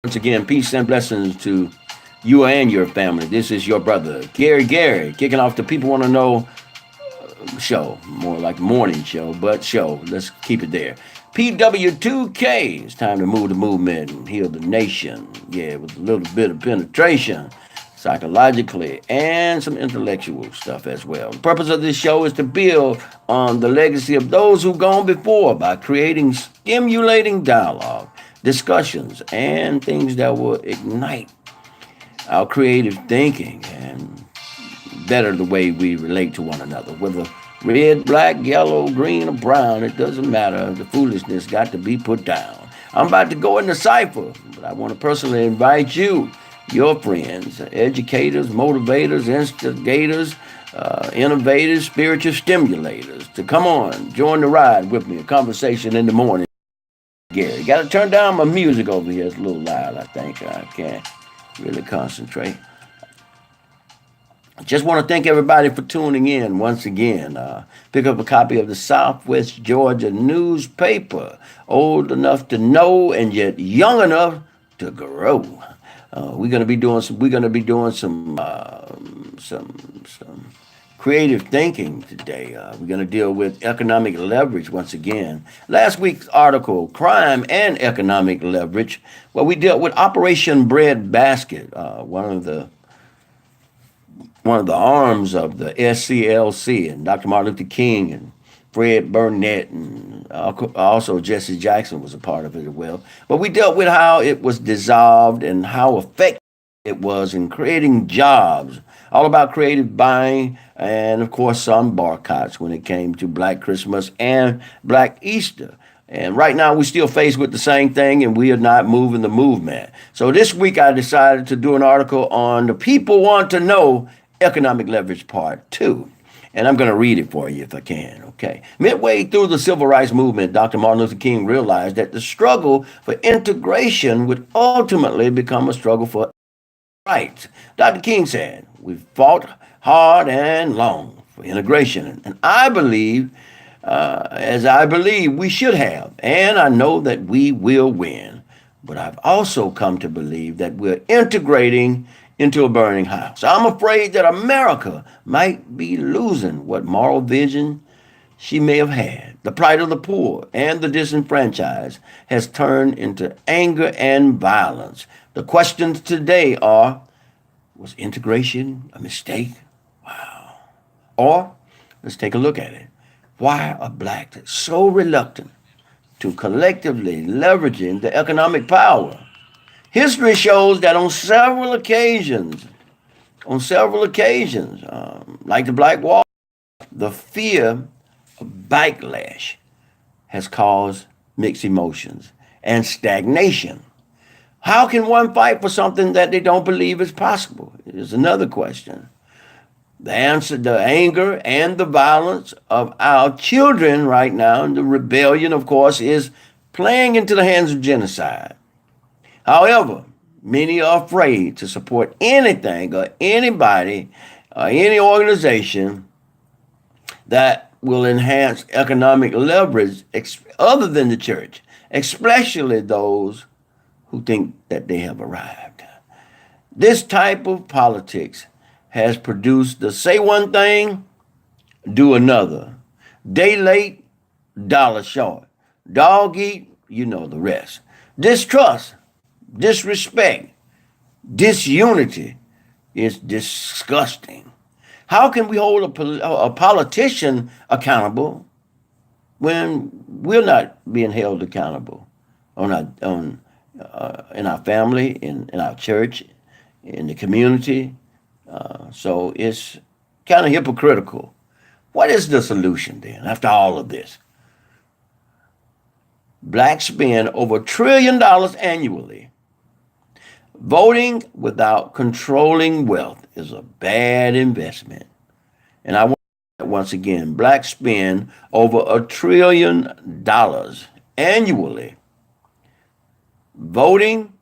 Once again, peace and blessings to you and your family. This is your brother, Gary, kicking off the People Want to Know show. More like morning show, but show. Let's keep it there. PW2K. It's time to move the movement and heal the nation. Yeah, with a little bit of penetration, psychologically, and some intellectual stuff as well. The purpose of this show is to build on the legacy of those who've gone before by creating stimulating dialogue, discussions, and things that will ignite our creative thinking and better the way we relate to one another. Whether red, black, yellow, green, or brown, it doesn't matter. The foolishness got to be put down. I'm about to go into cipher, but I want to personally invite you, your friends, educators, motivators, instigators, innovators, spiritual stimulators, to come on, join the ride with me, a conversation in the morning. Gary, got to turn down my music over here. It's a little loud, I think. I can't really concentrate. Just want to thank everybody for tuning in once again. Pick up a copy of the Southwest Georgia newspaper, old enough to know and yet young enough to grow. We're gonna be doing some creative thinking today. We're gonna deal with economic leverage once again. Last week's article, crime and economic leverage. Well, we dealt with Operation Breadbasket, one of the arms of the SCLC, and Dr. Martin Luther King and Fred Burnett, and also Jesse Jackson was a part of it as well. But we dealt with how it was dissolved and how effective it was in creating jobs, all about creative buying, and of course some boycotts when it came to Black Christmas and Black Easter. And right now we're still faced with the same thing, and we are not moving the movement. So this week I decided to do an article on the People Want to Know Economic Leverage Part 2. And I'm going to read it for you if I can, okay? Midway through the civil rights movement, Dr. Martin Luther King realized that the struggle for integration would ultimately become a struggle for rights. Dr. King said, "We fought hard and long for integration, and I believe, as I believe we should have, and I know that we will win. But I've also come to believe that we're integrating into a burning house. I'm afraid that America might be losing what moral vision she may have had. The plight of the poor and the disenfranchised has turned into anger and violence. The questions today are, was integration a mistake? Or, let's take a look at it. Why are blacks so reluctant to collectively leveraging the economic power? History shows that on several occasions, like the Black Wall, the fear of backlash has caused mixed emotions and stagnation. How can one fight for something that they don't believe is possible? Is another question. The answer, the anger and the violence of our children right now, and the rebellion, of course, is playing into the hands of genocide. However, many are afraid to support anything or anybody or any organization that will enhance economic leverage other than the church, especially those who think that they have arrived. This type of politics has produced the say one thing, do another. Day late, dollar short. Dog eat, you know the rest. Distrust, disrespect, disunity is disgusting. How can we hold a politician accountable when we're not being held accountable in our family, in our church, in the community? So it's kind of hypocritical. What is the solution then after all of this? Blacks spend over $1 trillion annually. Voting without controlling wealth is a bad investment. And I want to once again, blacks spend over $1 trillion annually. Voting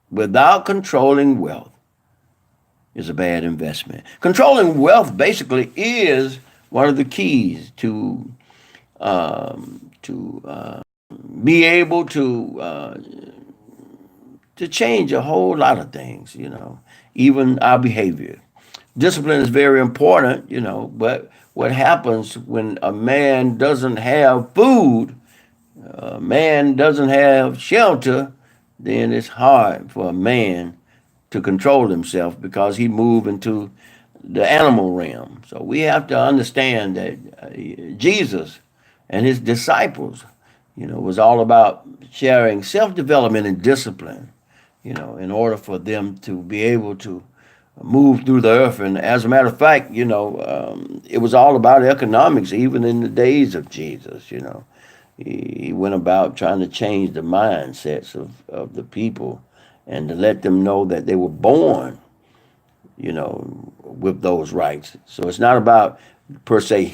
without controlling wealth is a bad investment. Controlling wealth basically is one of the keys to be able to change a whole lot of things, even our behavior. Discipline is very important, but what happens when a man doesn't have food, a man doesn't have shelter, then it's hard for a man to control himself because he moved into the animal realm. So we have to understand that Jesus and his disciples, was all about sharing self-development and discipline, in order for them to be able to move through the earth. And as a matter of fact, it was all about economics, even in the days of Jesus. He went about trying to change the mindsets of the people and to let them know that they were born, with those rights. So it's not about per se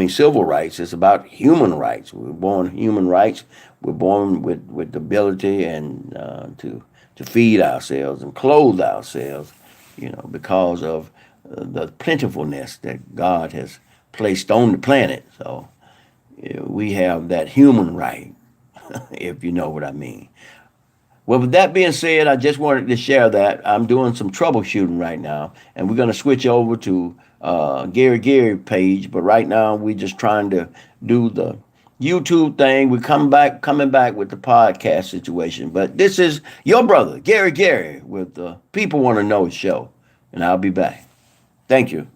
civil rights. It's about human rights. We're born human rights. We're born with the ability and to feed ourselves and clothe ourselves, because of the plentifulness that God has placed on the planet. So we have that human right, if you know what I mean. Well, with that being said, I just wanted to share that. I'm doing some troubleshooting right now, and we're going to switch over to Gary page. But right now, we're just trying to do the YouTube thing. We're coming back with the podcast situation. But this is your brother, Gary, with the People Want to Know show, and I'll be back. Thank you.